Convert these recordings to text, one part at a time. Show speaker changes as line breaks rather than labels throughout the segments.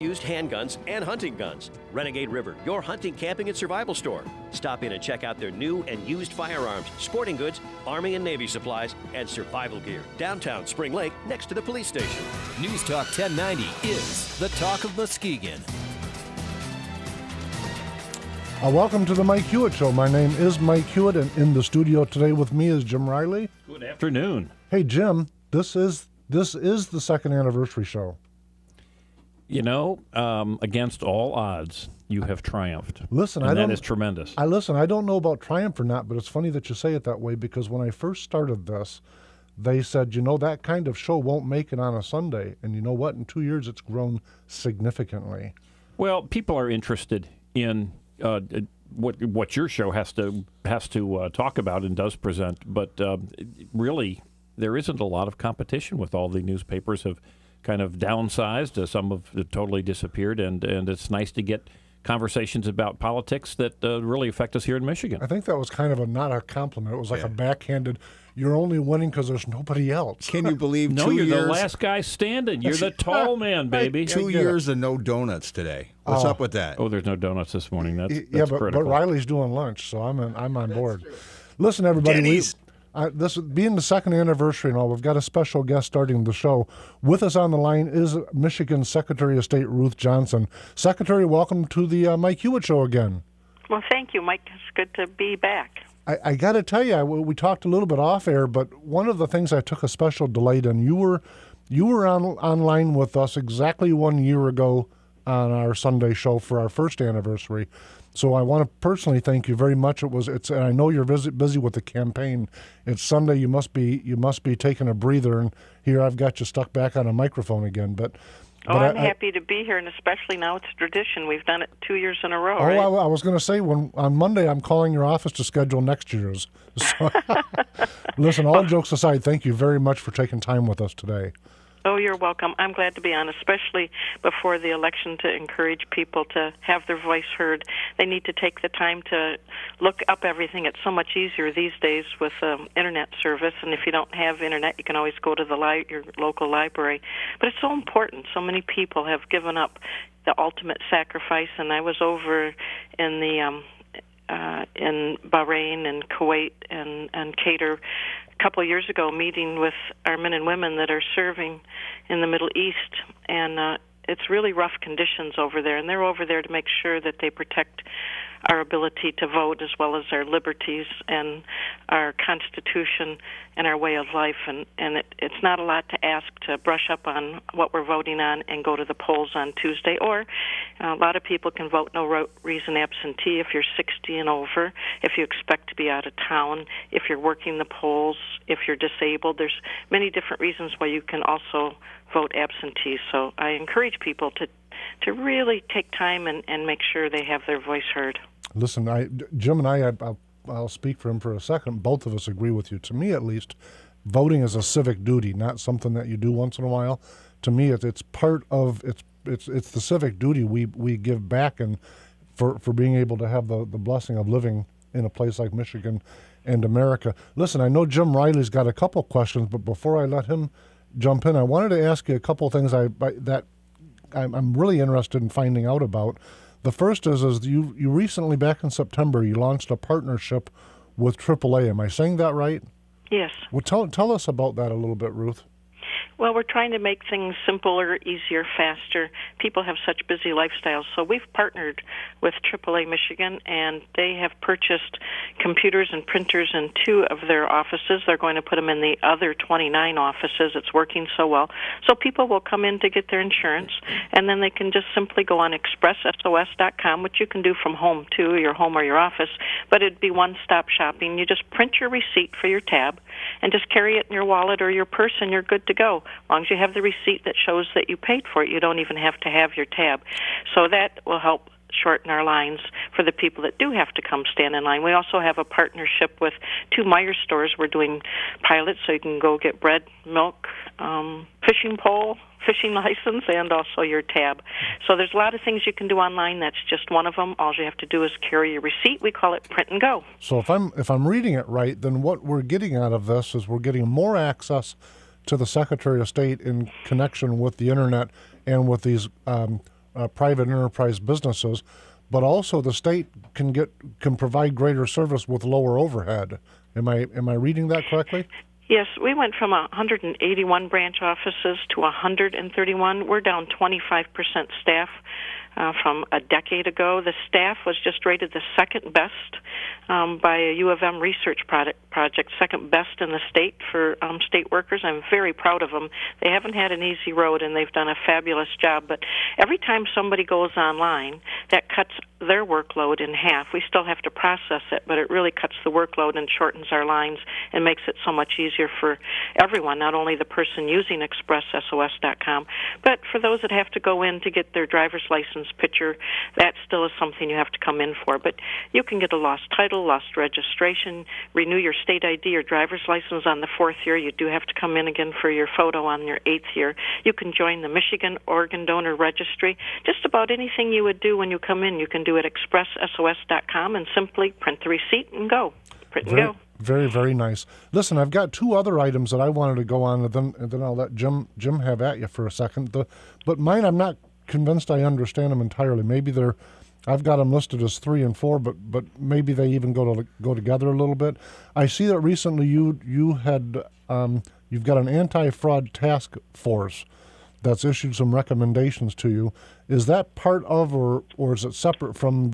Used handguns and hunting guns. Renegade River, your hunting, camping, and survival store. Stop in and check out their new and used firearms, sporting goods, Army and Navy supplies, and survival gear. Downtown Spring Lake, next to the police station.
News Talk 1090 is the talk of Muskegon.
Welcome to the Mike Hewitt Show. My name is Mike Hewitt, and in the studio today with me is Jim Riley.
Good afternoon.
Hey, Jim, this is the second anniversary show.
You know, against all odds, you have triumphed.
Listen,
that is tremendous.
I don't know about triumph or not, but it's funny that you say it that way, because when I first started this, they said, that kind of show won't make it on a Sunday. And you know what? In 2 years, it's grown significantly.
Well, people are interested in what your show has to talk about and does present, but really, there isn't a lot of competition with all the newspapers have kind of downsized. Some have totally disappeared, and it's nice to get conversations about politics that really affect us here in Michigan.
I think that was kind of not a compliment. It was like a backhanded, you're only winning because there's nobody else.
Can you believe
no,
2
you're
years?
the last guy standing. You're the tall man, baby.
2 years of no donuts today. What's up with that?
Oh, there's no donuts this morning. That's
but
critical.
Riley's doing lunch, so I'm on board. Listen, everybody, this being the second anniversary and all, we've got a special guest starting the show. With us on the line is Michigan Secretary of State Ruth Johnson. Secretary, welcome to the Mike Hewitt Show again.
Well, thank you, Mike. It's good to be back.
I got to tell you, we talked a little bit off air, but one of the things I took a special delight in, you were online with us exactly 1 year ago on our Sunday show for our first anniversary. So I want to personally thank you very much. And I know you're busy with the campaign. It's Sunday. You must be taking a breather, and here I've got you stuck back on a microphone again. But
I'm happy to be here, and especially now it's a tradition. We've done it 2 years in a row.
Oh,
right?
I was going to say, on Monday I'm calling your office to schedule next year's. So, listen, all jokes aside, thank you very much for taking time with us today.
Oh, you're welcome. I'm glad to be on, especially before the election, to encourage people to have their voice heard. They need to take the time to look up everything. It's so much easier these days with Internet service, and if you don't have Internet, you can always go to your local library. But it's so important. So many people have given up the ultimate sacrifice, and I was over in the in Bahrain and Kuwait and Qatar a couple of years ago, meeting with our men and women that are serving in the Middle East, and it's really rough conditions over there, and they're over there to make sure that they protect our ability to vote as well as our liberties and our Constitution and our way of life. And it's not a lot to ask to brush up on what we're voting on and go to the polls on Tuesday. Or a lot of people can vote no reason absentee if you're 60 and over, if you expect to be out of town, if you're working the polls, if you're disabled. There's many different reasons why you can also vote absentee. So I encourage people to really take time and make sure they have their voice heard.
Listen, Jim and I'll speak for him for a second. Both of us agree with you. To me, at least, voting is a civic duty, not something that you do once in a while. To me, it's part of it's the civic duty we give back, and for being able to have the blessing of living in a place like Michigan and America. Listen, I know Jim Riley's got a couple questions, but before I let him jump in, I wanted to ask you a couple things that I'm really interested in finding out about. The first is you recently, back in September, you launched a partnership with AAA. Am I saying that right?
Yes.
Well, tell us about that a little bit, Ruth.
Well, we're trying to make things simpler, easier, faster. People have such busy lifestyles. So we've partnered with AAA Michigan, and they have purchased computers and printers in 2 of their offices. They're going to put them in the other 29 offices. It's working so well. So people will come in to get their insurance, and then they can just simply go on expressos.com, which you can do from home, too, your home or your office. But it'd be one-stop shopping. You just print your receipt for your tab and just carry it in your wallet or your purse, and you're good to go. As long as you have the receipt that shows that you paid for it, you don't even have to have your tab. So that will help shorten our lines for the people that do have to come stand in line. We also have a partnership with 2 Meijer stores. We're doing pilots, so you can go get bread, milk, fishing pole, fishing license, and also your tab. So there's a lot of things you can do online. That's just one of them. All you have to do is carry your receipt. We call it print and go.
So if I'm reading it right, then what we're getting out of this is we're getting more access to the Secretary of State in connection with the Internet and with these private enterprise businesses, but also the state can provide greater service with lower overhead. Am I reading that correctly?
Yes, we went from 181 branch offices to 131. We're down 25% staff from a decade ago. The staff was just rated the second best by a U of M research project, second best in the state for state workers. I'm very proud of them. They haven't had an easy road, and they've done a fabulous job. But every time somebody goes online, that cuts their workload in half. We still have to process it, but it really cuts the workload and shortens our lines and makes it so much easier for everyone, not only the person using ExpressSOS.com, but for those that have to go in to get their driver's license picture. That still is something you have to come in for. But you can get a lost title, lost registration, renew your state ID or driver's license on the 4th year. You do have to come in again for your photo on your 8th year. You can join the Michigan Organ Donor Registry. Just about anything you would do when you come in, you can do at ExpressSOS.com and simply print the receipt and go. Print and go.
Very, very nice. Listen, I've got 2 other items that I wanted to go on, and then I'll let Jim have at you for a second. But mine, I'm not convinced I understand them entirely. Maybe I've got them listed as 3 and 4, but maybe they even go together a little bit. I see that recently you've got an anti-fraud task force that's issued some recommendations to you. Is that part of, or is it separate from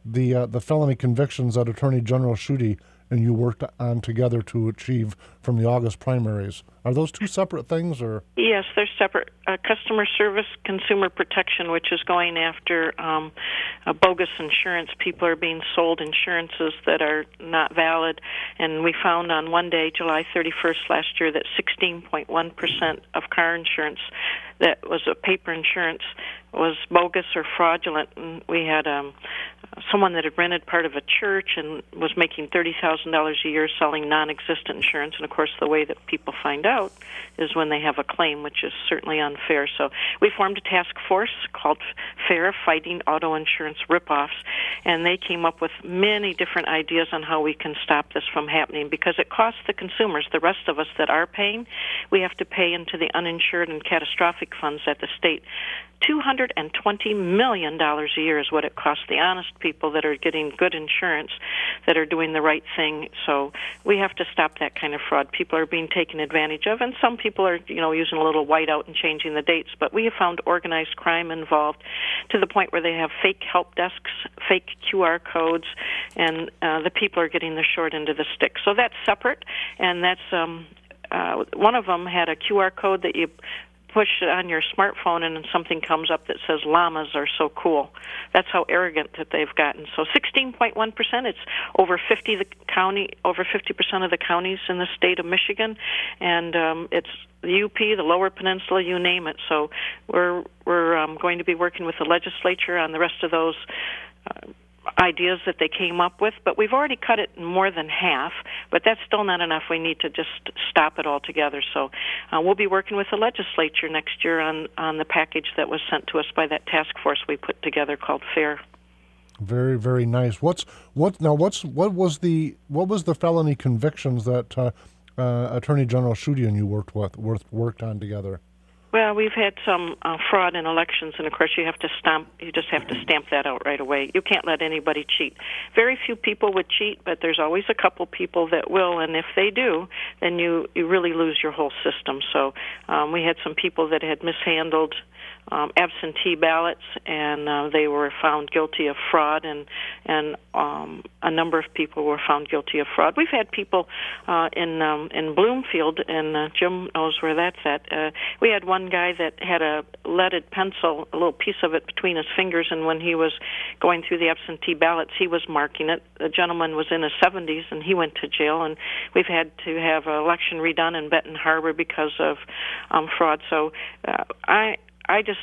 the felony convictions that Attorney General Schuette and you worked on together to achieve from the August primaries? Are those 2 separate things, or?
Yes, they're separate. Customer service, consumer protection, which is going after bogus insurance. People are being sold insurances that are not valid. And we found on one day, July 31st last year, that 16.1% of car insurance that was a paper insurance was bogus or fraudulent. And we had someone that had rented part of a church and was making $30,000 a year selling non-existent insurance. And, of course, the way that people find out is when they have a claim, which is certainly unfair. So we formed a task force called FAIR, Fighting Auto Insurance Ripoffs, and they came up with many different ideas on how we can stop this from happening, because it costs the consumers, the rest of us that are paying, we have to pay into the uninsured and catastrophic funds at the state. $220 million a year is what it costs the honest people that are getting good insurance, that are doing the right thing. So we have to stop that kind of fraud. People are being taken advantage of, and some people are, using a little whiteout and changing the dates. But we have found organized crime involved to the point where they have fake help desks, fake QR codes, and the people are getting the short end of the stick. So that's separate, and that's one of them had a QR code that you push it on your smartphone and something comes up that says llamas are so cool. That's how arrogant that they've gotten. So 16.1%, it's over 50% of the counties in the state of Michigan, and it's the UP, the Lower Peninsula, you name it. So we're going to be working with the legislature on the rest of those ideas that they came up with, but we've already cut it in more than half, but that's still not enough. We need to just stop it altogether. So we'll be working with the legislature next year on the package that was sent to us by that task force we put together called FAIR.
Very, very nice. What was the felony convictions that Attorney General Schuette and you worked on together?
Well, we've had some fraud in elections, and of course you just have to stamp that out right away. You can't let anybody cheat. Very few people would cheat, but there's always a couple people that will, and if they do, then you really lose your whole system. So we had some people that had mishandled absentee ballots, and they were found guilty of fraud, and a number of people were found guilty of fraud. We've had people in Bloomfield, and Jim knows where that's at. We had one guy that had a leaded pencil, a little piece of it between his fingers, and when he was going through the absentee ballots, he was marking it. The gentleman was in his 70s, and he went to jail, and we've had to have an election redone in Benton Harbor because of fraud. So I just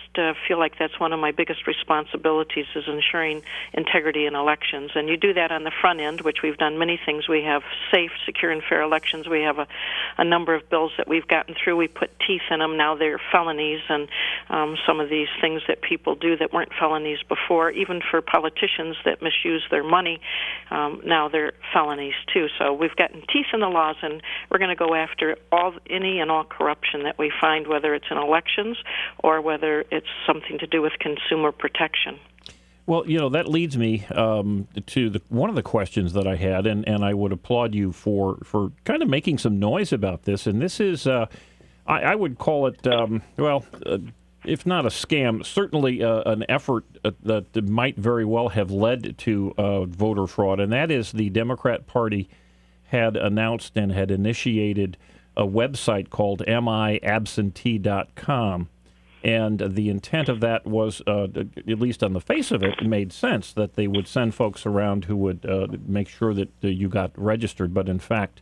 feel like that's one of my biggest responsibilities, is ensuring integrity in elections. And you do that on the front end, which we've done many things. We have safe, secure, and fair elections. We have a number of bills that we've gotten through. We put teeth in them. Now they're felonies, and some of these things that people do that weren't felonies before, even for politicians that misuse their money, now they're felonies too. So we've gotten teeth in the laws, and we're going to go after any and all corruption that we find, whether it's in elections or whether whether it's something to do with consumer protection.
Well, that leads me to one of the questions that I had, and I would applaud you for kind of making some noise about this. And this is, I would call it, if not a scam, certainly an effort that might very well have led to voter fraud, and that is the Democrat Party had announced and had initiated a website called miabsentee.com. And the intent of that was, at least on the face of it, it made sense that they would send folks around who would make sure that you got registered. But in fact,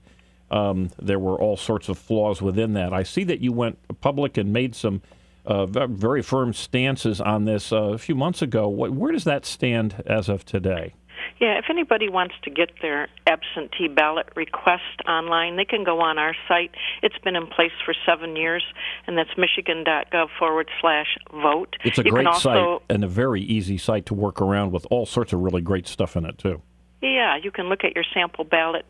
there were all sorts of flaws within that. I see that you went public and made some very firm stances on this a few months ago. Where does that stand as of today?
Yeah, if anybody wants to get their absentee ballot request online, they can go on our site. It's been in place for 7 years, and that's michigan.gov/vote.
It's a great site and a very easy site to work around with all sorts of really great stuff in it, too.
Yeah, you can look at your sample ballot.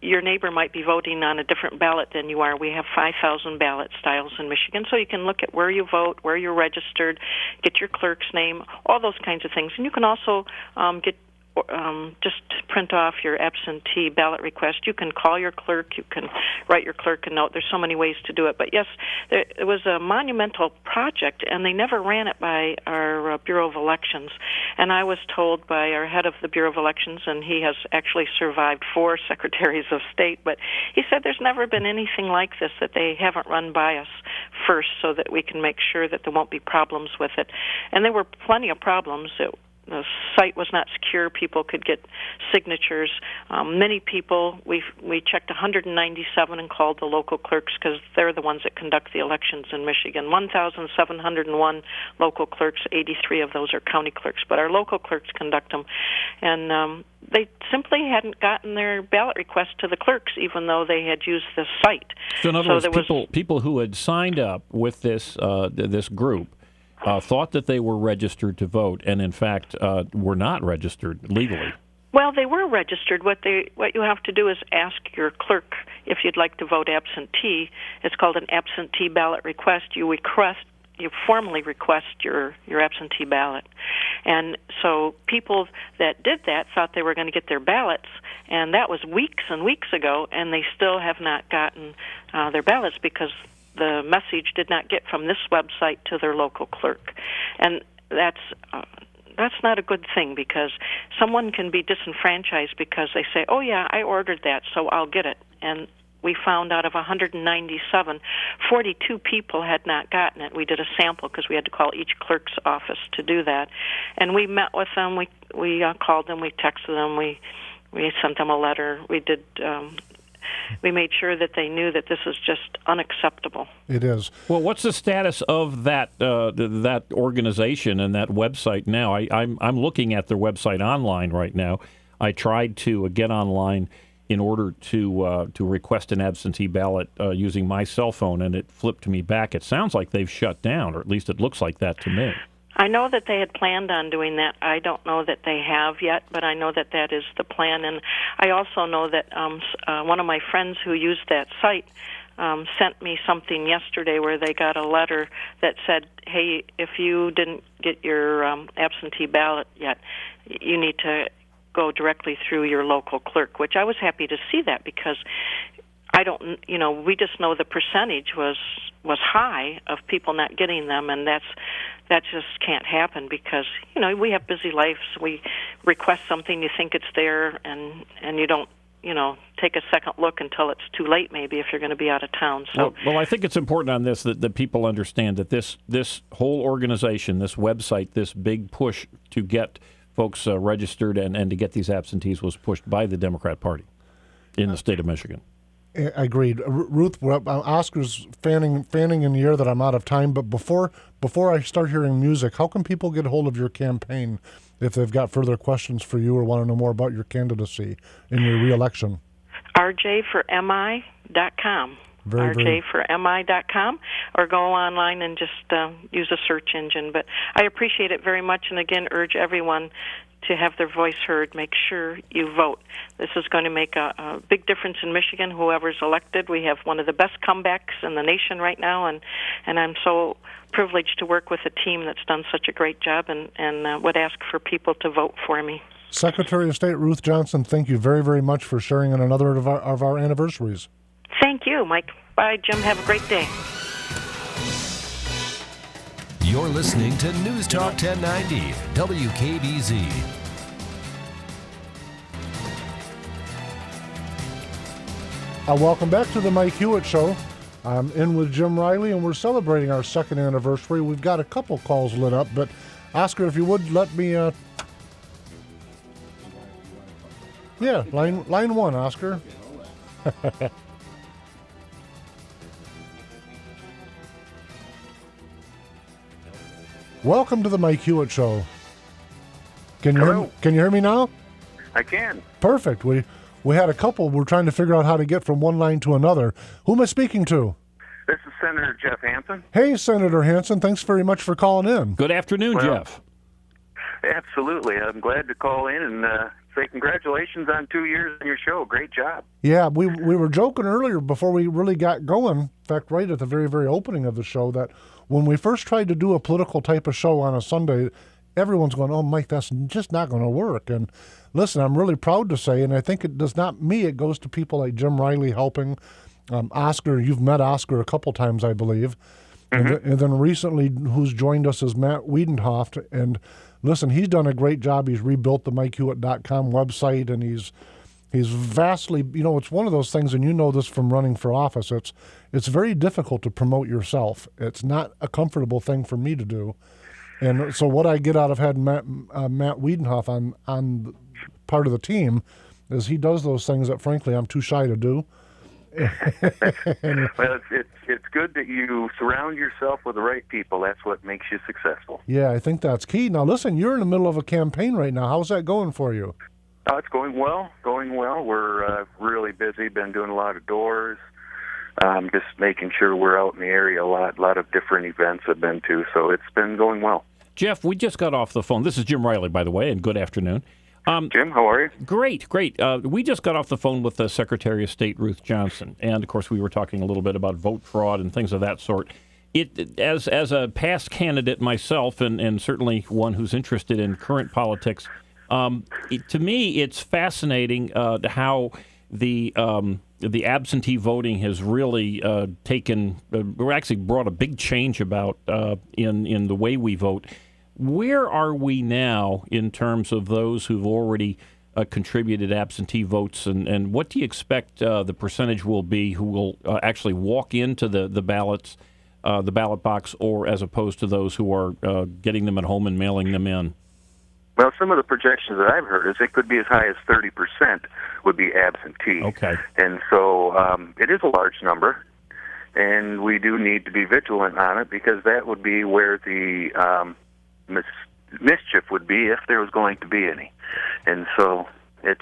Your neighbor might be voting on a different ballot than you are. We have 5,000 ballot styles in Michigan, so you can look at where you vote, where you're registered, get your clerk's name, all those kinds of things. And you can also just print off your absentee ballot request. You can call your clerk. You can write your clerk a note. There's so many ways to do it. But, yes, it was a monumental project, and they never ran it by our Bureau of Elections. And I was told by our head of the Bureau of Elections, and he has actually survived 4 secretaries of state, but he said there's never been anything like this that they haven't run by us first so that we can make sure that there won't be problems with it. And there were plenty of problems. The site was not secure. People could get signatures. Many people, we checked 197 and called the local clerks because they're the ones that conduct the elections in Michigan. 1,701 local clerks, 83 of those are county clerks, but our local clerks conduct them. And they simply hadn't gotten their ballot request to the clerks, even though they had used this site.
So in other words, people who had signed up with this group thought that they were registered to vote, and in fact were not registered legally.
Well, they were registered. What you have to do is ask your clerk if you'd like to vote absentee. It's called an absentee ballot request. You formally request your absentee ballot. And so people that did that thought they were going to get their ballots, and that was weeks and weeks ago, and they still have not gotten their ballots because the message did not get from this website to their local clerk. And that's not a good thing, because someone can be disenfranchised because they say, oh, yeah, I ordered that, so I'll get it. And we found out of 197, 42 people had not gotten it. We did a sample because we had to call each clerk's office to do that. And we met with them. We called them. We texted them. We sent them a letter. We made sure that they knew that this is just unacceptable.
It is.
Well, what's the status of that organization and that website now? I'm looking at their website online right now. I tried to get online in order to request an absentee ballot using my cell phone, and it flipped me back. It sounds like they've shut down, or at least it looks like that to me.
I know that they had planned on doing that. I don't know that they have yet, but I know that that is the plan. And I also know that one of my friends who used that site sent me something yesterday where they got a letter that said, hey, if you didn't get your absentee ballot yet, you need to go directly through your local clerk, which I was happy to see that, because we just know the percentage was high of people not getting them, and that just can't happen because, we have busy lives. We request something, you think it's there, and you don't, take a second look until it's too late, maybe, if you're going to be out of town. So,
well, I think it's important on this that people understand that this whole organization, this website, this big push to get folks registered and to get these absentees was pushed by the Democrat Party in the state of Michigan.
Agreed. Ruth, Oscar's fanning in the air that I'm out of time, but before I start hearing music, how can people get a hold of your campaign if they've got further questions for you or want to know more about your candidacy in your re-election?
rjformi.com. rjformi.com, or go online and just use a search engine. But I appreciate it very much, and again, urge everyone to have their voice heard. Make sure you vote. This is going to make a big difference in Michigan, whoever's elected. We have one of the best comebacks in the nation right now, and I'm so privileged to work with a team that's done such a great job, and would ask for people to vote for me.
Secretary of State Ruth Johnson, thank you very, very much for sharing in another of our anniversaries.
Thank you, Mike. Bye, Jim. Have a great day.
You're listening to News Talk 1090, WKBZ.
Welcome back to the Mike Hewitt Show. I'm in with Jim Riley, and we're celebrating our second anniversary. We've got a couple calls lit up, but Oscar, if you would let me... Yeah, line one, Oscar. Welcome to the Mike Hewitt Show. Can you hear me now?
I can.
Perfect. We had a couple. We're trying to figure out how to get from one line to another. Who am I speaking to?
This is Senator Jeff Hansen.
Hey, Senator Hansen. Thanks very much for calling in.
Good afternoon, Jeff.
Absolutely. I'm glad to call in and say congratulations on 2 years on your show. Great job.
Yeah, we were joking earlier before we really got going, in fact, right at the very, very opening of the show, that when we first tried to do a political type of show on a Sunday, everyone's going, oh, Mike, that's just not going to work. And listen, I'm really proud to say, and I think it does not me, it goes to people like Jim Riley helping. Oscar, you've met Oscar a couple times, I believe. Mm-hmm. And then recently, who's joined us is Matt Wiedenhoft. And listen, he's done a great job. He's rebuilt the MikeHewitt.com website, and he's vastly, it's one of those things, and you know this from running for office, it's very difficult to promote yourself. It's not a comfortable thing for me to do. And so what I get out of having Matt Wiedenhoff on part of the team is he does those things that, frankly, I'm too shy to do.
Well, it's good that you surround yourself with the right people. That's what makes you successful.
Yeah, I think that's key. Now, listen, you're in the middle of a campaign right now. How's that going for you?
It's going well. We're really busy. Been doing a lot of doors. Just making sure we're out in the area a lot of different events I've been to. So it's been going well.
Jeff, we just got off the phone. This is Jim Riley, by the way, and good afternoon.
Jim, how are you?
Great. We just got off the phone with the Secretary of State, Ruth Johnson, and, of course, we were talking a little bit about vote fraud and things of that sort. As a past candidate myself, and certainly one who's interested in current politics, to me, it's fascinating how the absentee voting has really actually brought a big change about in the way we vote. Where are we now in terms of those who've already contributed absentee votes, and what do you expect the percentage will be who will actually walk into the ballot box, or as opposed to those who are getting them at home and mailing them in?
Well, some of the projections that I've heard is it could be as high as 30% would be absentee.
Okay.
And so it is a large number, and we do need to be vigilant on it, because that would be where the mischief would be, if there was going to be any. And so it's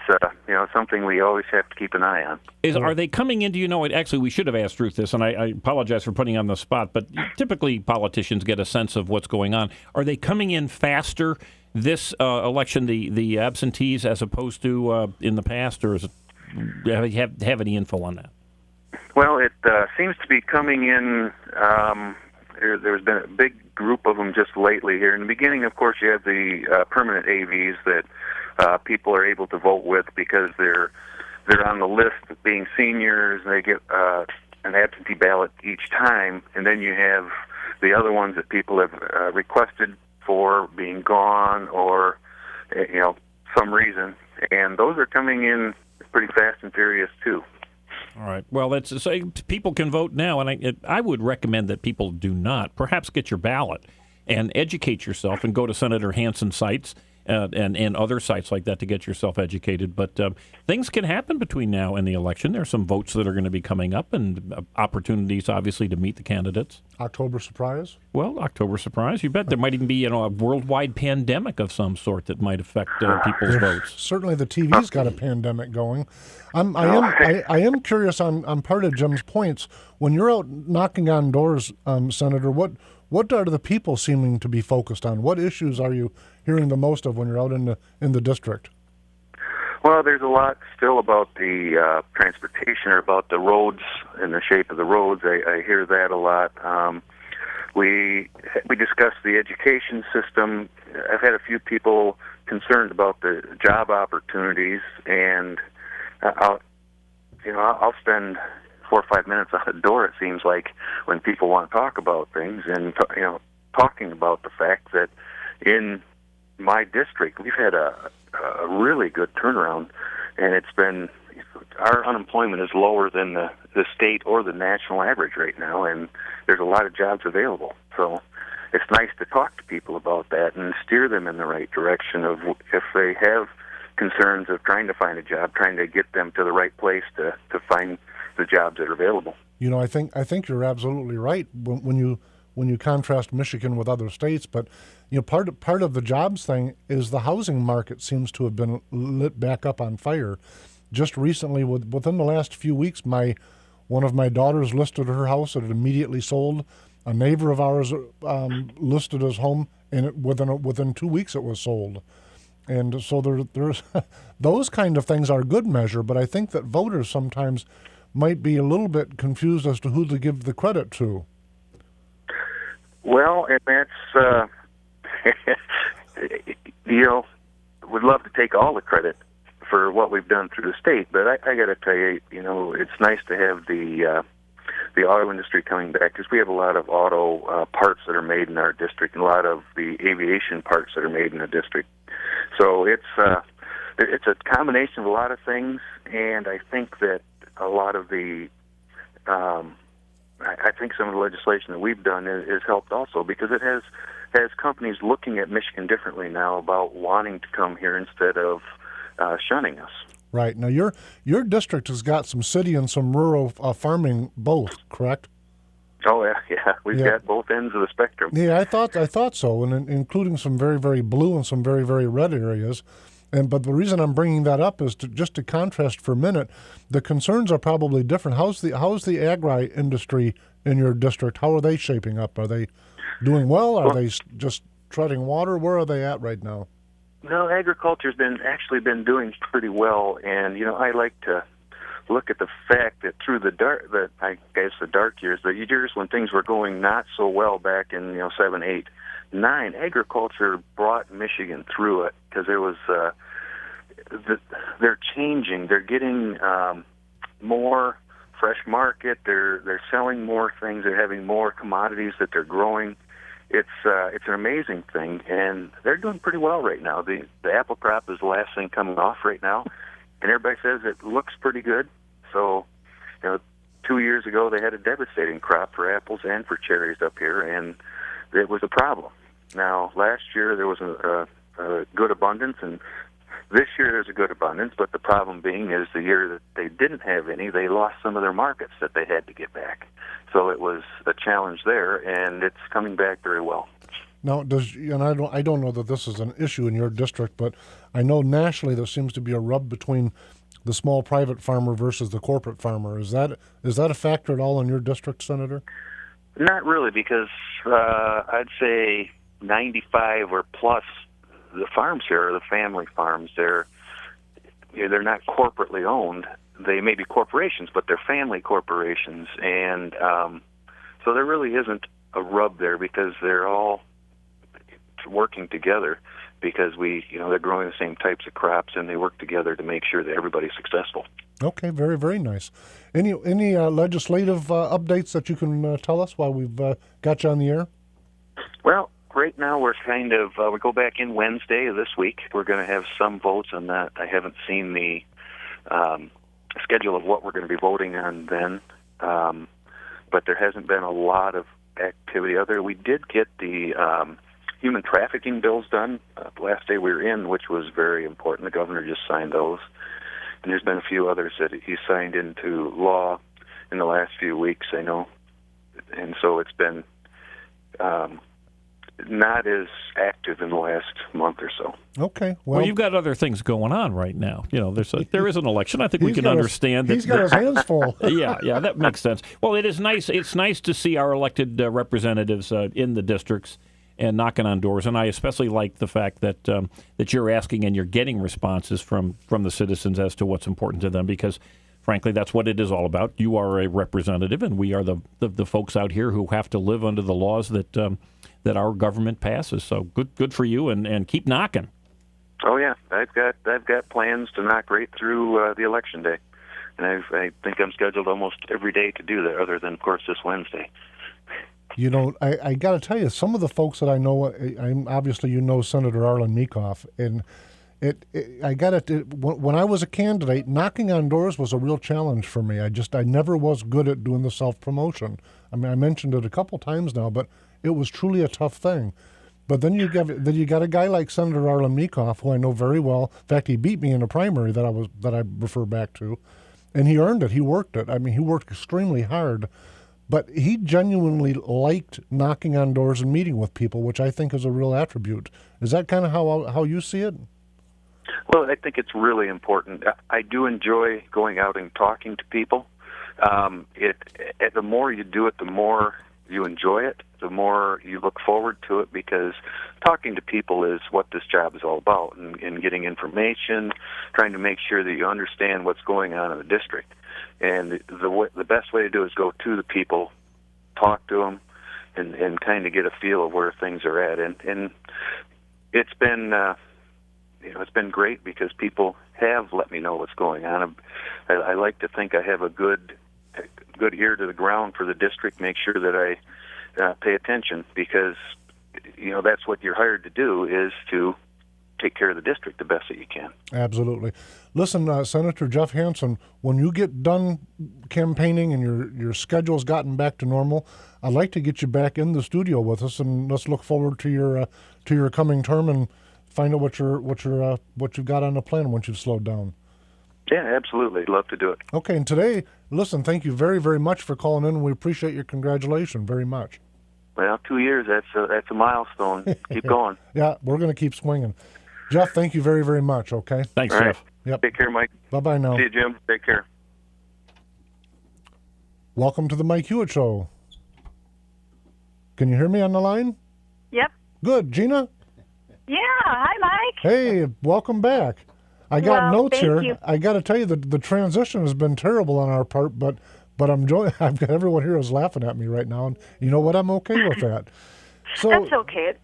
something we always have to keep an eye on.
Are they coming in? Do you know? Actually, we should have asked Ruth this, and I apologize for putting you on the spot, but typically politicians get a sense of what's going on. Are they coming in faster this election, the absentees, as opposed to in the past, or is it, have any info on that?
Well, it seems to be coming in. There's been a big group of them just lately here. In the beginning, of course, you have the permanent AVs that people are able to vote with because they're on the list of being seniors, and they get an absentee ballot each time. And then you have the other ones that people have requested for being gone or some reason, and those are coming in pretty fast and furious too.
All right. Well, so people can vote now, and I would recommend that people do not. Perhaps get your ballot and educate yourself and go to Senator Hansen's sites and other sites like that to get yourself educated. But things can happen between now and the election. There are some votes that are going to be coming up and opportunities, obviously, to meet the candidates.
October surprise?
Well, October surprise. You bet. There might even be a worldwide pandemic of some sort that might affect people's votes.
Certainly the TV's got a pandemic going. I am curious on part of Jim's points. When you're out knocking on doors, Senator, what are the people seeming to be focused on? What issues are you hearing the most of when you're out in the district?
Well, there's a lot still about the transportation or about the roads and the shape of the roads. I hear that a lot. We discussed the education system. I've had a few people concerned about the job opportunities, and I'll spend 4 or 5 minutes on the door, it seems like, when people want to talk about things, and talking about the fact that in my district we've had a really good turnaround, and our unemployment is lower than the state or the national average right now, and there's a lot of jobs available. So it's nice to talk to people about that and steer them in the right direction of if they have concerns of trying to find a job, trying to get them to the right place to find the jobs that are available.
I think you're absolutely right when you contrast Michigan with other states, but part of the jobs thing is the housing market seems to have been lit back up on fire. Just recently, within the last few weeks, one of my daughters listed her house. It had immediately sold. A neighbor of ours listed his home, and within 2 weeks it was sold. And so there's those kind of things are good measure, but I think that voters sometimes might be a little bit confused as to who to give the credit to.
Well, and that's would love to take all the credit for what we've done through the state, but I got to tell you, it's nice to have the auto industry coming back, because we have a lot of auto parts that are made in our district, and a lot of the aviation parts that are made in the district. So it's a combination of a lot of things, and I think that a lot of the I think some of the legislation that we've done is helped also, because it has companies looking at Michigan differently now about wanting to come here instead of shunning us.
Right. Now, your district has got some city and some rural farming both, correct?
Oh, yeah. We've got both ends of the spectrum.
Yeah, I thought so, and including some very, very blue and some very, very red areas. But the reason I'm bringing that up is just to contrast for a minute. The concerns are probably different. How's the agri industry in your district? How are they shaping up? Are they doing well? Are they just treading water? Where are they at right now?
No, agriculture's actually been doing pretty well, and I like to look at the fact that through the dark years, the years when things were going not so well back in 7, 8, 9, agriculture brought Michigan through it, because there was they're changing. They're getting more fresh market. They're selling more things. They're having more commodities that they're growing. It's an amazing thing, and they're doing pretty well right now. The apple crop is the last thing coming off right now, and everybody says it looks pretty good. So, 2 years ago they had a devastating crop for apples and for cherries up here, and it was a problem. Now, last year there was a good abundance, and this year there's a good abundance, but the problem being is the year that they didn't have any, they lost some of their markets that they had to get back. So it was a challenge there, and it's coming back very well.
Now, I don't know that this is an issue in your district, but I know nationally there seems to be a rub between the small private farmer versus the corporate farmer. Is that a factor at all in your district, Senator?
Not really, because I'd say 95 or plus the farms here are the family farms. They're not corporately owned. They may be corporations, but they're family corporations, and so there really isn't a rub there, because they're all working together, because they're growing the same types of crops, and they work together to make sure that everybody's successful. Okay, very, very nice.
Any legislative updates that you can tell us while we've got you on the air?
Well, right now we're kind of we go back in Wednesday of this week. We're going to have some votes on that. I haven't seen the schedule of what we're going to be voting on then, but there hasn't been a lot of activity. We did get the human trafficking bills done the last day we were in, which was very important. The governor just signed those. And there's been a few others that he signed into law in the last few weeks, I know. And so it's been not as active in the last month or so.
Okay.
Well, you've got other things going on right now. There is an election. I think we can understand that.
He's got his hands full.
Yeah, that makes sense. Well, it is nice. It's nice to see our elected representatives in the districts and knocking on doors. And I especially like the fact that that you're asking and you're getting responses from the citizens as to what's important to them, because frankly, that's what it is all about. You are a representative, and we are the folks out here who have to live under the laws that our government passes. So good for you, and keep knocking.
Oh yeah, I've got plans to knock right through the election day, and I think I'm scheduled almost every day to do that, other than of course this Wednesday.
I got to tell you, some of the folks that I know, obviously Senator Arlen Meekhoff, and when I was a candidate, knocking on doors was a real challenge for me. I never was good at doing the self-promotion. I mean, I mentioned it a couple times now, but it was truly a tough thing. But then you got a guy like Senator Arlen Meekhoff, who I know very well. In fact, he beat me in a primary that I refer back to, and he earned it. He worked it. I mean, he worked extremely hard. But he genuinely liked knocking on doors and meeting with people, which I think is a real attribute. Is that kind of how you see it?
Well, I think it's really important. I do enjoy going out and talking to people. The more you do it, the more you enjoy it, the more you look forward to it, because talking to people is what this job is all about, and getting information, trying to make sure that you understand what's going on in the district. And the best way to do it is go to the people, talk to them, and kind of get a feel of where things are at. And it's been it's been great, because people have let me know what's going on. I like to think I have a good ear to the ground for the district, make sure that I pay attention, because that's what you're hired to do, is to take care of the district the best that you can. Absolutely.
Listen, Senator Jeff Hansen, when you get done campaigning and your schedule's gotten back to normal, I'd like to get you back in the studio with us, and let's look forward to your coming term and find out what you've got on the plan once you've slowed down.
Yeah, absolutely. Love to do it.
Okay, and today, listen, thank you very, very much for calling in, and we appreciate your congratulations very much.
Well, 2 years, that's a milestone. Keep going.
Yeah, we're going to keep swinging. Jeff, thank you very, very much, okay?
Thanks,
All right.
Jeff.
Yep.
Take care, Mike.
Bye-bye now.
See you, Jim. Take care.
Welcome to the Mike Hewitt Show. Can you hear me on the line?
Yep.
Good. Gina?
Yeah. Hi, Mike.
Hey, welcome back. I got notes here.
You.
I got to tell you, the transition has been terrible on our part, but I've got everyone here is laughing at me right now, and you know what? I'm okay with that. So
that's okay.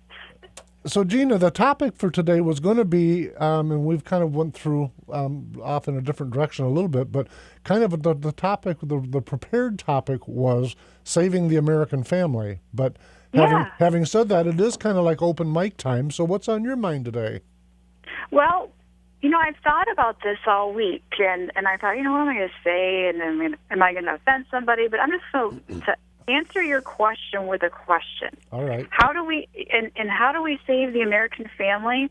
So, Gina, the topic for today was going to be, and we've kind of went through off in a different direction a little bit, but kind of the topic, the prepared topic was saving the American family. But having said that, it is kind of like open mic time. So what's on your mind today?
Well, I've thought about this all week, and I thought, what am I going to say? And then am I going to offend somebody? But I'm just going to answer your question with a question.
All right.
How do we save the American family?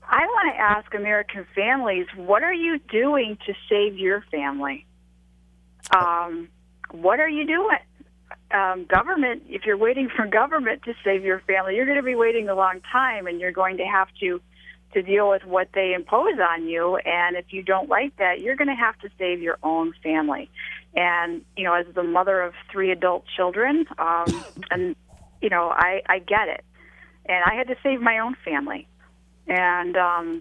I want to ask American families, what are you doing to save your family? What are you doing? Government, if you're waiting for government to save your family, you're going to be waiting a long time, and you're going to have to deal with what they impose on you. And if you don't like that, you're going to have to save your own family. And, as the mother of 3 adult children, and, I get it. And I had to save my own family. And, I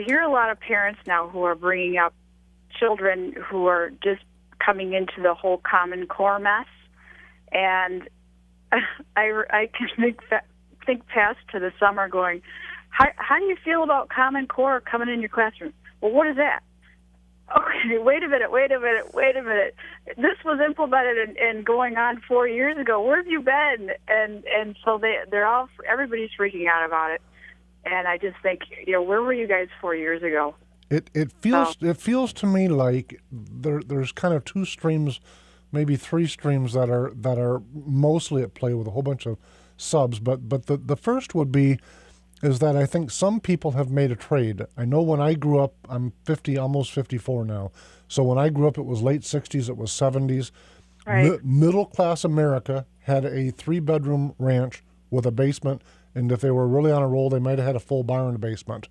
hear a lot of parents now who are bringing up children who are just coming into the whole Common Core mess. And I can think past to the summer going, how do you feel about Common Core coming in your classroom? Well, what is that? Okay, wait a minute. This was implemented and going on 4 years ago. Where have you been? And so everybody's freaking out about it. And I just think, where were you guys 4 years ago?
It feels to me like there's kind of 2 streams, maybe 3 streams that are mostly at play, with a whole bunch of subs, but the first would be is that I think some people have made a trade. I know when I grew up, I'm 50, almost 54 now. So when I grew up, it was late 60s, it was 70s.
Right.
Middle-class America had a 3-bedroom ranch with a basement, and if they were really on a roll, they might have had a full bar in the basement.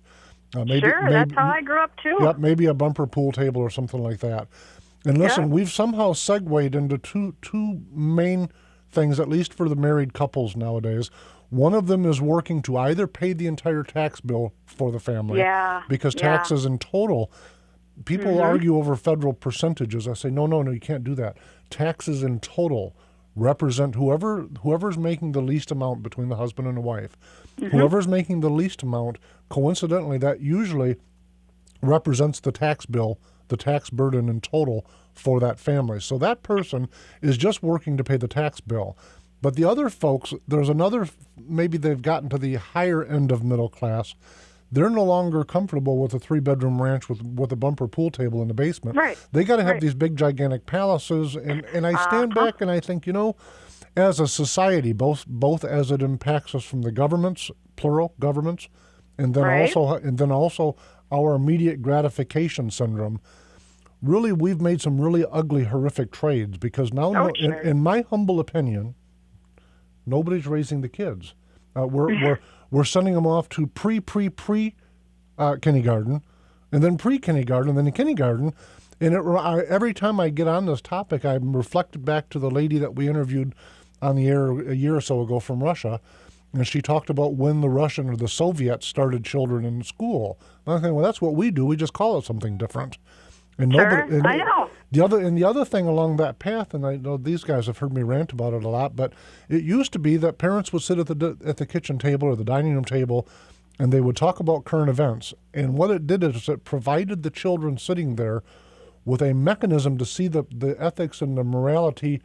That's how I grew up, too.
Yep, maybe a bumper pool table or something like that. And listen,
Yeah.
we've somehow segued into two main things, at least for the married couples nowadays. One of them is working to either pay the entire tax bill for the family, because taxes in total, people argue over federal percentages. I say, no, you can't do that. Taxes in total represent whoever's making the least amount between the husband and the wife. Whoever's making the least amount, coincidentally, that usually represents the tax bill, the tax burden in total for that family. So that person is just working to pay the tax bill. But the other folks, there's another, maybe they've gotten to the higher end of middle class. They're no longer comfortable with a 3-bedroom ranch with a bumper pool table in the basement.
Right.
They got to have these big, gigantic palaces. And I stand back and I think, as a society, both as it impacts us from the governments, plural governments, and then also our immediate gratification syndrome. Really, we've made some really ugly, horrific trades because now, in my humble opinion, nobody's raising the kids. We're sending them off to pre kindergarten, and then pre-kindergarten, and then kindergarten. And every time I get on this topic, I'm reflected back to the lady that we interviewed on the air a year or so ago from Russia, and she talked about when the Russian or the Soviets started children in school. And I think, well, that's what we do. We just call it something different. And
I know.
The other thing along that path, and I know these guys have heard me rant about it a lot, but it used to be that parents would sit at the kitchen table or the dining room table, and they would talk about current events. And what it did is it provided the children sitting there with a mechanism to see the ethics and the morality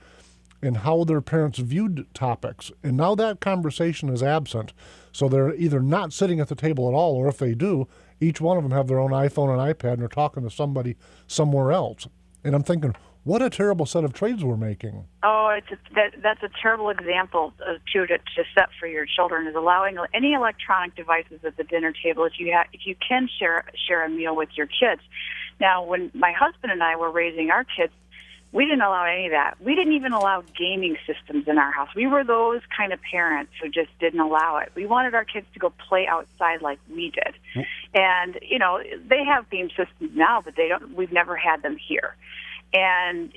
and how their parents viewed topics. And now that conversation is absent. So they're either not sitting at the table at all, or if they do, each one of them have their own iPhone and iPad and are talking to somebody somewhere else. And I'm thinking, what a terrible set of trades we're making.
Oh, that's a terrible example to set for your children, is allowing any electronic devices at the dinner table if you can share a meal with your kids. Now, when my husband and I were raising our kids, we didn't allow any of that. We didn't even allow gaming systems in our house. We were those kind of parents who just didn't allow it. We wanted our kids to go play outside like we did. And, they have game systems now, but we've never had them here. And,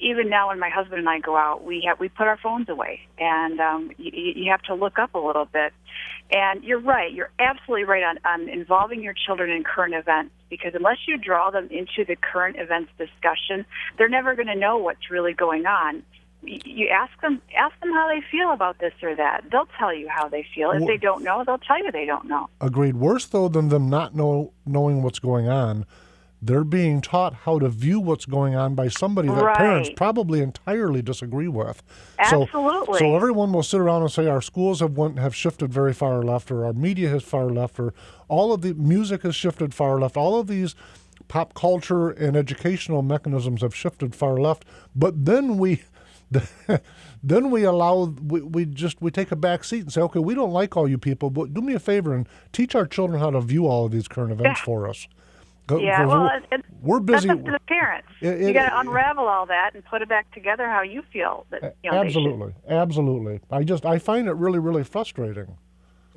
even now when my husband and I go out, we put our phones away, and you have to look up a little bit. And you're right. You're absolutely right on involving your children in current events, because unless you draw them into the current events discussion, they're never going to know what's really going on. You ask them how they feel about this or that. They'll tell you how they feel. If they don't know, they'll tell you they don't know.
Agreed. Worse, though, than them not knowing what's going on, they're being taught how to view what's going on by somebody that parents probably entirely disagree with.
Absolutely.
So everyone will sit around and say our schools have shifted very far left, or our media has far left, or all of the music has shifted far left. All of these pop culture and educational mechanisms have shifted far left. But then we take a back seat and say, okay, we don't like all you people, but do me a favor and teach our children how to view all of these current events for us.
Yeah, well,
we're busy.
That's up to the parents. You got to unravel all that and put it back together how you feel.
Absolutely. I find it really, really frustrating.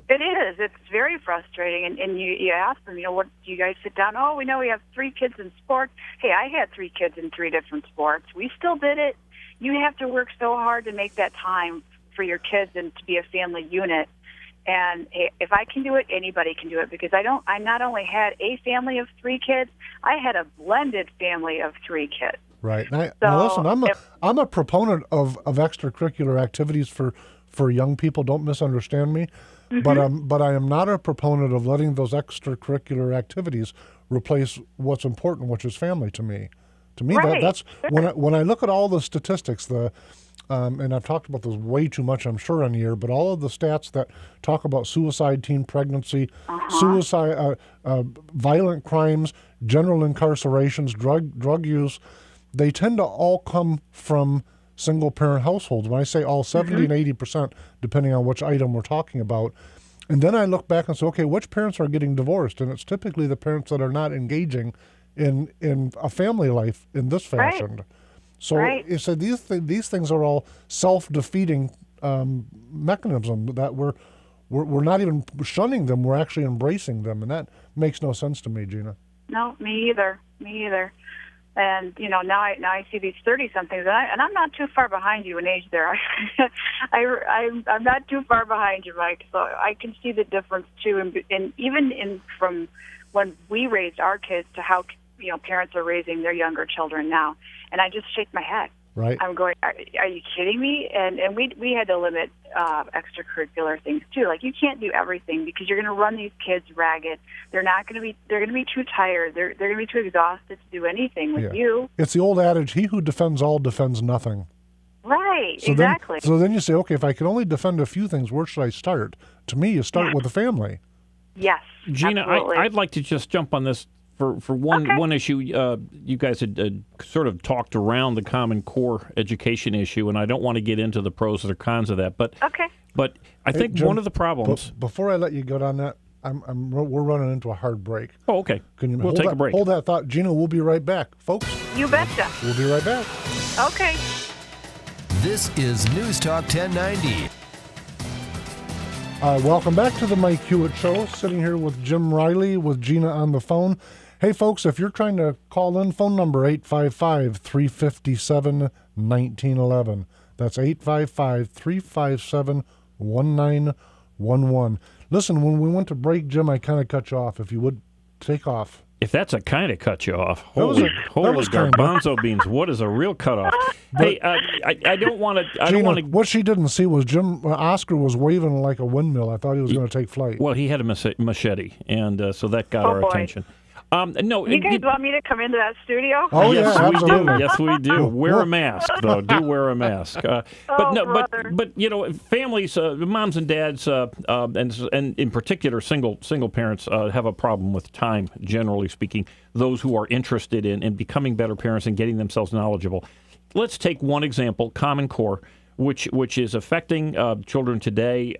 It is. It's very frustrating. And you ask them, what do you guys sit down? Oh, we know we have 3 kids in sports. Hey, I had 3 kids in 3 different sports. We still did it. You have to work so hard to make that time for your kids and to be a family unit. And if I can do it, anybody can do it, because I not only had a family of 3 kids, I had a blended family of 3 kids.
Right. Now listen, I'm a proponent of extracurricular activities for young people. Don't misunderstand me. Mm-hmm. But I am not a proponent of letting those extracurricular activities replace what's important, which is family to me. To me, that's when I look at all the statistics, and I've talked about this way too much, I'm sure, on the air, but all of the stats that talk about suicide, teen pregnancy, suicide, violent crimes, general incarcerations, drug use, they tend to all come from single-parent households. When I say all, 70 and 80%, depending on which item we're talking about. And then I look back and say, okay, which parents are getting divorced? And it's typically the parents that are not engaging in a family life in this fashion. Right. So you said these things are all self-defeating mechanism that we're not even shunning them, we're actually embracing them, and that makes no sense to me, Gina.
No, me either. And now I see these 30-somethings, and I'm not too far behind you in age there. I'm not too far behind you, Mike. So I can see the difference too, and even from when we raised our kids to how parents are raising their younger children now, and I just shake my head.
Right.
I'm going, are you kidding me? And we had to limit extracurricular things too. Like, you can't do everything because you're going to run these kids ragged. They're going to be too tired. They're going to be too exhausted to do anything with you.
It's the old adage, he who defends all defends nothing.
Right,
so
exactly.
So then you say, okay, if I can only defend a few things, where should I start? To me, you start with the family.
Yes,
Gina,
absolutely.
I'd like to just jump on this for one issue. You guys had sort of talked around the Common Core education issue, and I don't want to get into the pros or cons of that. But But I think
Jim,
one of the problems.
Before I let you go on that, we're running into a hard break.
Oh, okay.
We'll
take a break.
Hold that thought, Gina. We'll be right back, folks.
You betcha.
We'll be right back.
Okay.
This is News Talk 1090.
Welcome back to the Mike Hewitt Show. Sitting here with Jim Riley with Gina on the phone. Hey, folks, if you're trying to call in, phone number 855-357-1911. That's 855-357-1911. Listen, when we went to break, Jim, I kind of cut you off. If you would take off.
If that's a kind of cut you off, holy garbanzo beans! What is a real cutoff? Hey, I don't want to.
Gina, what she didn't see was Oscar was waving like a windmill. I thought he was going to take flight.
Well, he had a machete, and so that got our attention. No,
you guys want me to come into that studio?
Oh,
yes,
yeah,
we
absolutely.
do. Yes, we do. Wear a mask, though. Do wear a mask. But families, moms and dads, and in particular single parents have a problem with time. Generally speaking, those who are interested in becoming better parents and getting themselves knowledgeable. Let's take one example: Common Core, which is affecting children today,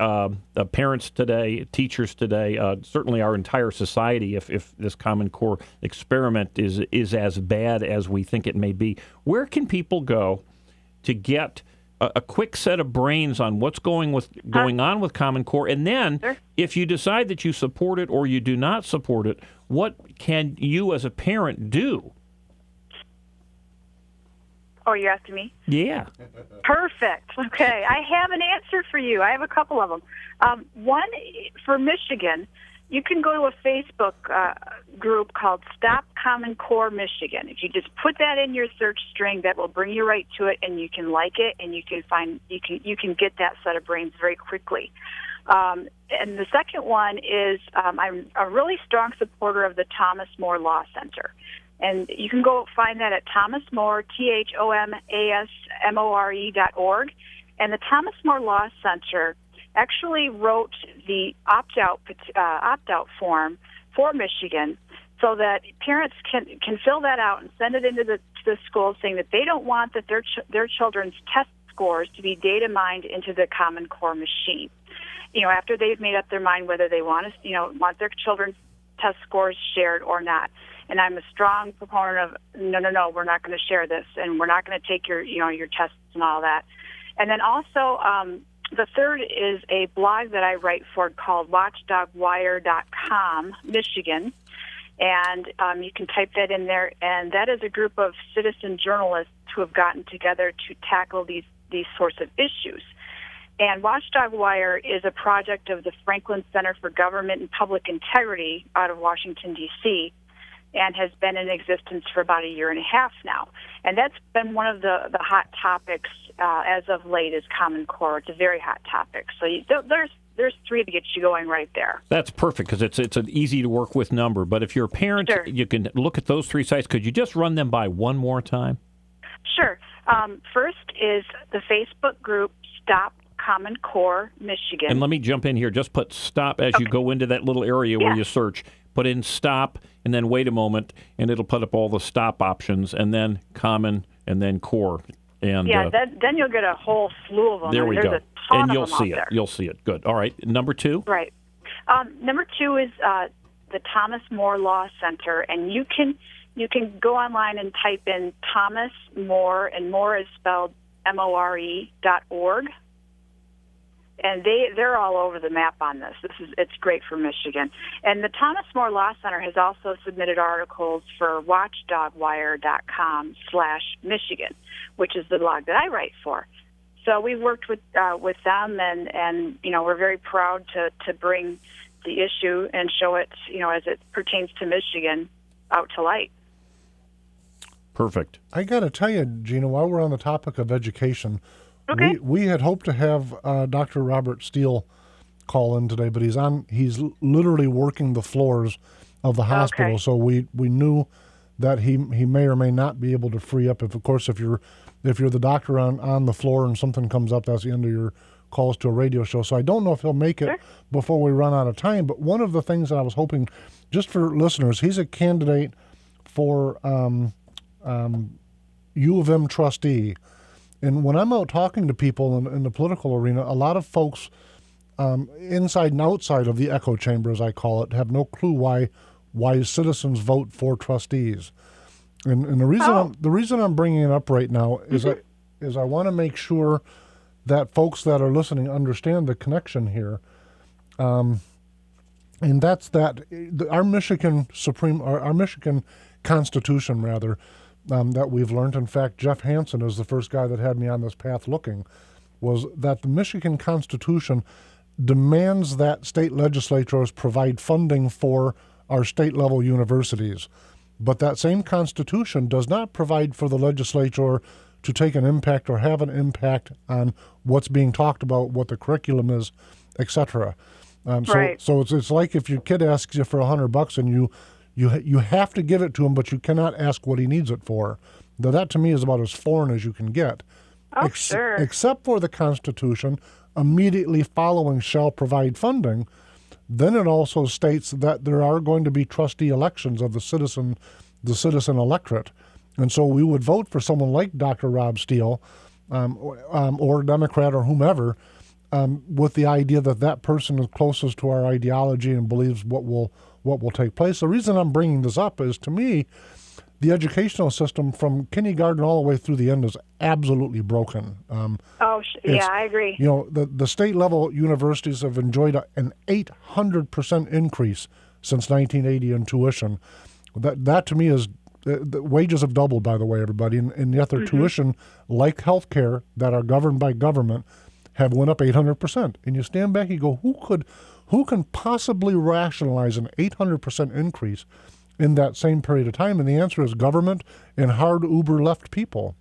parents today, teachers today, certainly our entire society. If this Common Core experiment is as bad as we think it may be, where can people go to get a quick set of brains on what's going on with Common Core? And then, if you decide that you support it or you do not support it, what can you as a parent do?
Oh, you're asking me?
Yeah.
Perfect. Okay. I have an answer for you. I have a couple of them. One, for Michigan, you can go to a Facebook group called Stop Common Core Michigan. If you just put that in your search string, that will bring you right to it, and you can like it, and you can get that set of brains very quickly. And the second one is I'm a really strong supporter of the Thomas More Law Center. And you can go find that at ThomasMore, ThomasMore.org. And the Thomas More Law Center actually wrote the opt-out form for Michigan so that parents can fill that out and send it into the schools saying that they don't want that their children's test scores to be data mined into the Common Core machine. After they've made up their mind whether they want want their children's test scores shared or not. And I'm a strong proponent of no, we're not going to share this, and we're not going to take your tests and all that. And then also, the third is a blog that I write for called WatchdogWire.com, Michigan, and you can type that in there. And that is a group of citizen journalists who have gotten together to tackle these sorts of issues. And Watchdog Wire is a project of the Franklin Center for Government and Public Integrity out of Washington, D.C., and has been in existence for about a year and a half now. And that's been one of the hot topics as of late is Common Core. It's a very hot topic. So there's three to get you going right there. That's perfect because it's an easy to work with number. But if you're a parent, you can look at those three sites. Could you just run them by one more time? Sure. First is the Facebook group Stop Common Core Michigan. And let me jump in here. Just put stop as you go into that little area where you search. Put in stop and then wait a moment, and it'll put up all the stop options, and then common and then core.
And
then you'll get a whole slew of them.
There we
There's
go.
A ton
and
of
you'll
them
see
out
it.
there.
You'll see it. Good. All right. Number 2?
Right. Number 2 is the Thomas More Law Center, and you can go online and type in Thomas More, and More is spelled MORE.org. And they're all over the map on this. It's great for Michigan. And the Thomas More Law Center has also submitted articles for watchdogwire.com/Michigan, which is the blog that I write for. So we've worked with them, and we're very proud to bring the issue and show it, as it pertains to Michigan, out to light.
Perfect. I got to tell you, Gina, while we're on the topic of education,
okay,
we had hoped to have Dr. Robert Steele call in today, but he's literally working the floors of the hospital.
Okay.
So we knew that he may or may not be able to free up. If you're the doctor on the floor and something comes up, that's the end of your calls to a radio show. So I don't know if he'll make it before we run out of time. But one of the things that I was hoping, just for listeners, he's a candidate for U of M trustee. And when I'm out talking to people in the political arena, a lot of folks inside and outside of the echo chamber, as I call it, have no clue why citizens vote for trustees. And the reason I'm bringing it up right now is I want to make sure that folks that are listening understand the connection here. And that's that our Michigan Constitution, rather, that we've learned. In fact, Jeff Hansen is the first guy that had me on this path looking, was that the Michigan Constitution demands that state legislatures provide funding for our state-level universities. But that same Constitution does not provide for the legislature to take an impact or have an impact on what's being talked about, what the curriculum is, etc.
Right.
So it's like if your kid asks you for $100 and you have to give it to him, but you cannot ask what he needs it for. Now, that to me is about as foreign as you can get.
Oh, sure.
Except for the Constitution, immediately following shall provide funding. Then it also states that there are going to be trustee elections of the citizen electorate. And so we would vote for someone like Dr. Rob Steele or Democrat or whomever with the idea that that person is closest to our ideology and believes what will take place. The reason I'm bringing this up is, to me, the educational system from kindergarten all the way through the end is absolutely broken.
Yeah, I agree.
The state-level universities have enjoyed an 800% increase since 1980 in tuition. That to me is, the wages have doubled, by the way, everybody, and yet their tuition, like healthcare that are governed by government, have went up 800%. And you stand back and you go, who can possibly rationalize an 800% increase in that same period of time? And the answer is government and hard uber left people.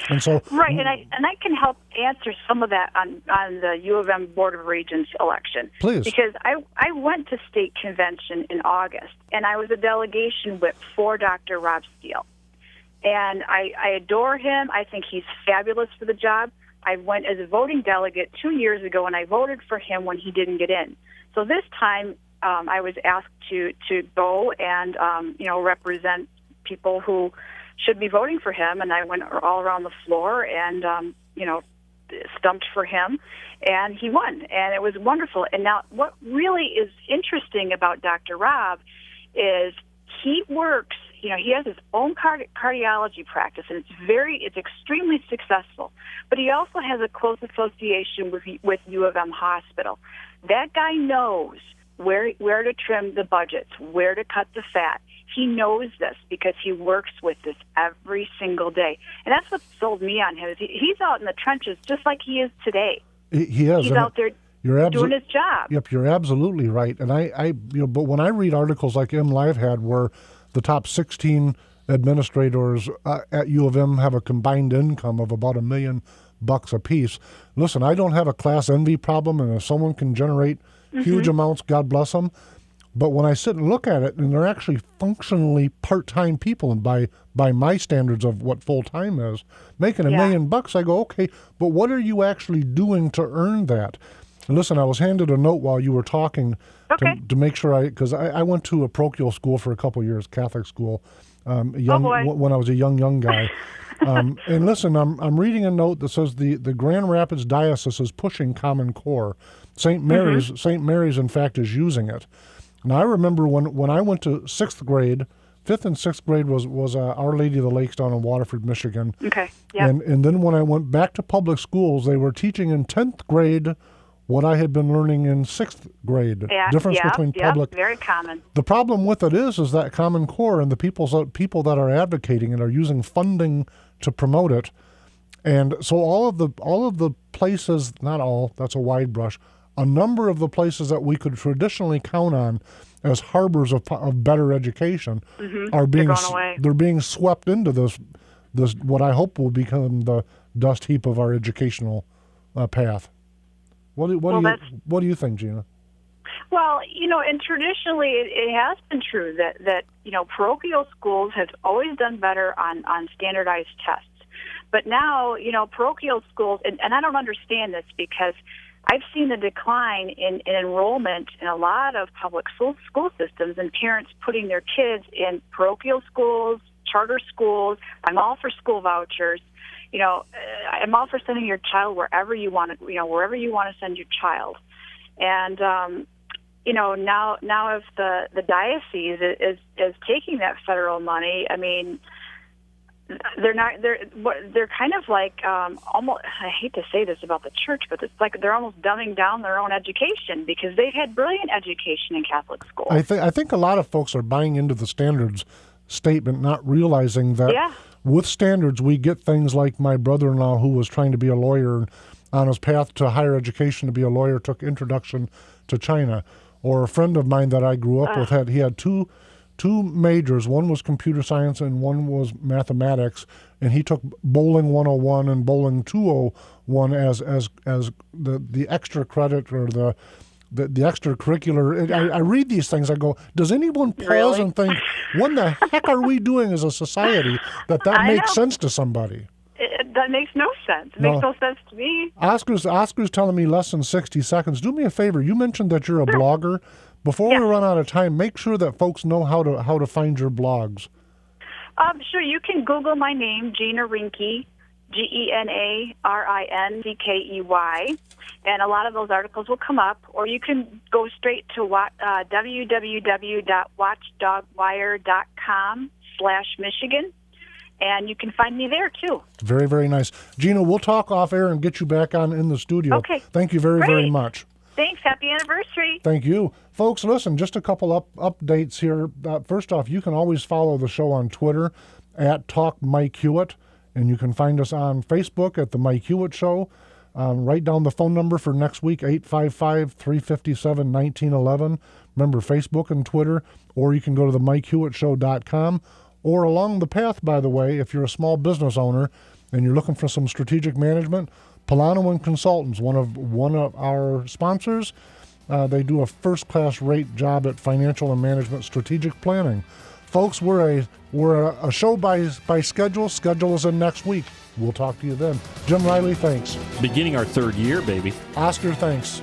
And so,
right, and I can help answer some of that on the U of M Board of Regents election.
Please.
Because I went to state convention in August, and I was a delegation whip for Dr. Rob Steele. And I adore him. I think he's fabulous for the job. I went as a voting delegate 2 years ago, and I voted for him when he didn't get in. So this time I was asked to go and represent people who should be voting for him, and I went all around the floor and stumped for him, and he won, and it was wonderful. And now what really is interesting about Dr. Rob is he works, he has his own cardiology practice, and it's extremely successful, but he also has a close association with U of M Hospital. That guy knows where to trim the budgets, where to cut the fat. He knows this because he works with this every single day. And that's what sold me on him. He's out in the trenches just like he is today.
He is.
He's out there doing his job.
Yep, you're absolutely right. And but when I read articles like MLive had, where the top 16 administrators at U of M have a combined income of about $1 million apiece. Listen, I don't have a class envy problem, and if someone can generate huge amounts, God bless them. But when I sit and look at it, and they're actually functionally part-time people, and by my standards of what full-time is, making $1 million, I go, okay, but what are you actually doing to earn that? And listen, I was handed a note while you were talking to make sure because I went to a parochial school for a couple of years, Catholic school, when I was a young guy. And listen, I'm reading a note that says the Grand Rapids Diocese is pushing Common Core. St. Mary's, in fact, is using it. Now, I remember when I went to 6th grade, 5th and 6th grade was Our Lady of the Lakes down in Waterford, Michigan.
Okay, yeah.
And then when I went back to public schools, they were teaching in 10th grade what I had been learning in 6th grade.
Yeah,
Difference between public.
Very common.
The problem with it is that Common Core and the people that are advocating it are using funding to promote it. And so all of the places, not all, that's a wide brush, a number of the places that we could traditionally count on as harbors of better education are they're being swept into this what I hope will become the dust heap of our educational path. What do you think, Gina?
Well, and traditionally it has been true that parochial schools have always done better on standardized tests. But now, parochial schools, and I don't understand this because I've seen a decline in enrollment in a lot of public school systems and parents putting their kids in parochial schools, charter schools. I'm all for school vouchers. I'm all for sending your child wherever you want to send your child. And, now if the diocese is taking that federal money, I mean, they're kind of like almost, I hate to say this about the church, but it's like they're almost dumbing down their own education because they've had brilliant education in Catholic schools.
I think a lot of folks are buying into the standards statement, not realizing that with standards we get things like my brother-in-law, who was trying to be a lawyer and on his path to higher education to be a lawyer, took Introduction to China. Or a friend of mine that I grew up with had two majors. One was computer science and one was mathematics, and he took bowling 101 and bowling 201 as the extra credit or the extracurricular. I read these things, I go, does anyone pause and think, what the heck are we doing as a society that makes sense to somebody?
That makes no sense. It makes no sense to me.
Oscar's telling me less than 60 seconds. Do me a favor. You mentioned that you're a blogger. Before we run out of time, make sure that folks know how to find your blogs.
Sure. You can Google my name, Gina Rinckey, GenaRinckey, and a lot of those articles will come up. Or you can go straight to www.watchdogwire.com/Michigan. And you can find me there, too. Very, very nice. Gina, we'll talk off air and get you back on in the studio. Okay. Thank you very, very much. Thanks. Happy anniversary.
Thank you. Folks, listen, just a couple updates here. First off, you can always follow the show on Twitter at Talk Mike Hewitt, and you can find us on Facebook at The Mike Hewitt Show. Write down the phone number for next week, 855-357-1911. Remember, Facebook and Twitter, or you can go to themikehewitt.show.com. Or along the path, by the way, if you're a small business owner and you're looking for some strategic management, Polano & Consultants, one of our sponsors, they do a first-class rate job at financial and management strategic planning. Folks, we're a show by schedule. Schedule is in next week. We'll talk to you then. Jim Riley, thanks.
Beginning our third year, baby.
Oscar, thanks.